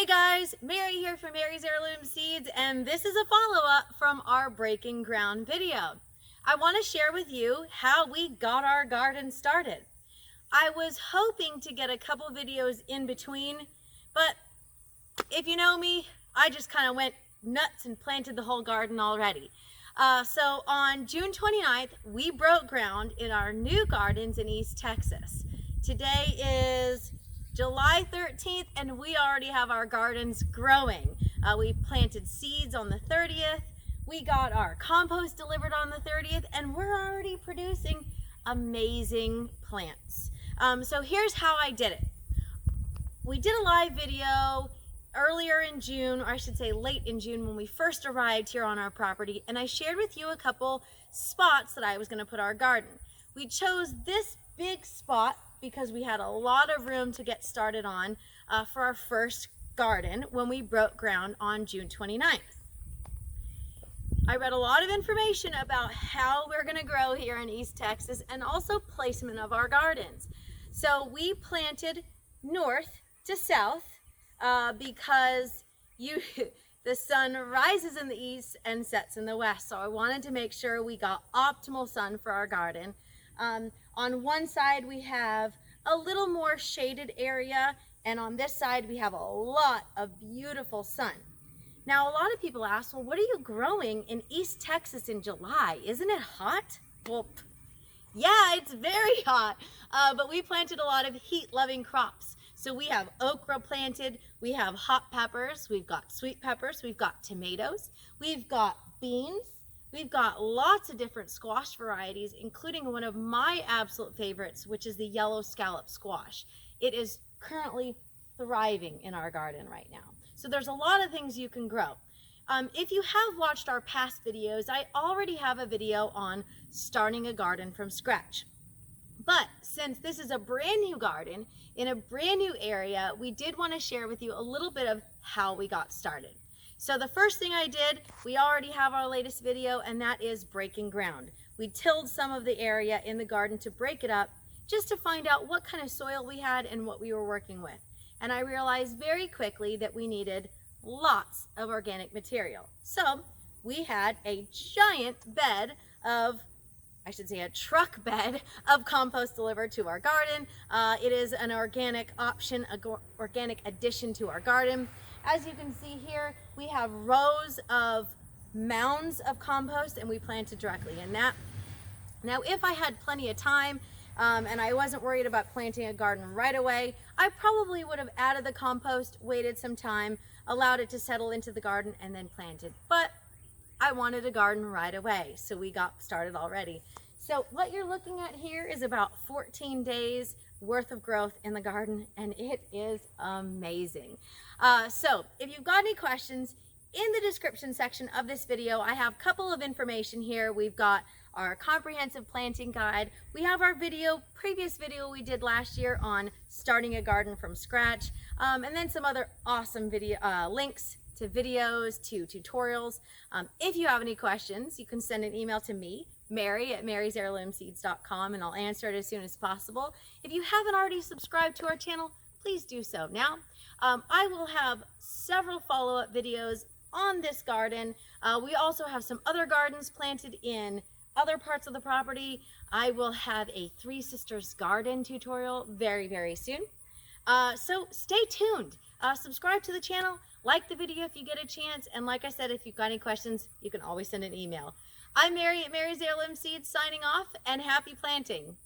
Hey guys, Mary here from Mary's Heirloom Seeds, and this is a follow-up from our Breaking Ground video. I want to share with you how we got our garden started. I was hoping to get a couple videos in between, but if you know me, I just kind of went nuts and planted the whole garden already. So on June 29th, we broke ground in our new gardens in East Texas. Today is July 13th, and we already have our gardens growing. We planted seeds on the 30th. We got our compost delivered on the 30th, and we're already producing amazing plants. So here's how I did it. We did a live video earlier in June, or I should say late in June, when we first arrived here on our property, and I shared with you a couple spots that I was going to put our garden. We chose this big spot because we had a lot of room to get started on for our first garden when we broke ground on June 29th. I read a lot of information about how we're going to grow here in East Texas and also placement of our gardens. So we planted north to south because the sun rises in the east and sets in the west. So I wanted to make sure we got optimal sun for our garden. On one side we have a little more shaded area, and on this side we have a lot of beautiful sun. Now a lot of people ask, well, what are you growing in East Texas in July? Isn't it hot? Well, yeah, it's very hot, but we planted a lot of heat-loving crops. So we have okra planted, we have hot peppers, we've got sweet peppers, we've got tomatoes, we've got beans, we've got lots of different squash varieties, including one of my absolute favorites, which is the yellow scallop squash. It is currently thriving in our garden right now. So there's a lot of things you can grow. If you have watched our past videos, I already have a video on starting a garden from scratch. But since this is a brand new garden in a brand new area, we did want to share with you a little bit of how we got started. So the first thing I did, we already have our latest video, and that is breaking ground. We tilled some of the area in the garden to break it up just to find out what kind of soil we had and what we were working with. And I realized very quickly that we needed lots of organic material. So we had a giant bed of, I should say a truck bed of compost delivered to our garden. It is an organic option, an organic addition to our garden. As you can see here, we have rows of mounds of compost, and we planted directly in that. Now, if I had plenty of time and I wasn't worried about planting a garden right away, I probably would have added the compost, waited some time, allowed it to settle into the garden, and then planted. But I wanted a garden right away, so we got started already. So what you're looking at here is about 14 days worth of growth in the garden, and it is amazing. So if you've got any questions, in the description section of this video, I have a couple of information here. We've got our comprehensive planting guide. We have our previous video we did last year on starting a garden from scratch, and then some other awesome video links to videos, to tutorials. If you have any questions, you can send an email to me, Mary@marysheirloomseeds.com, and I'll answer it as soon as possible. If you haven't already subscribed to our channel, please do so now. I will have several follow-up videos on this garden. We also have some other gardens planted in other parts of the property. I will have a Three Sisters garden tutorial very, very soon. So stay tuned. Subscribe to the channel, like the video if you get a chance, and like I said, if you've got any questions, you can always send an email. I'm Mary at Mary's Heirloom Seeds signing off, and happy planting.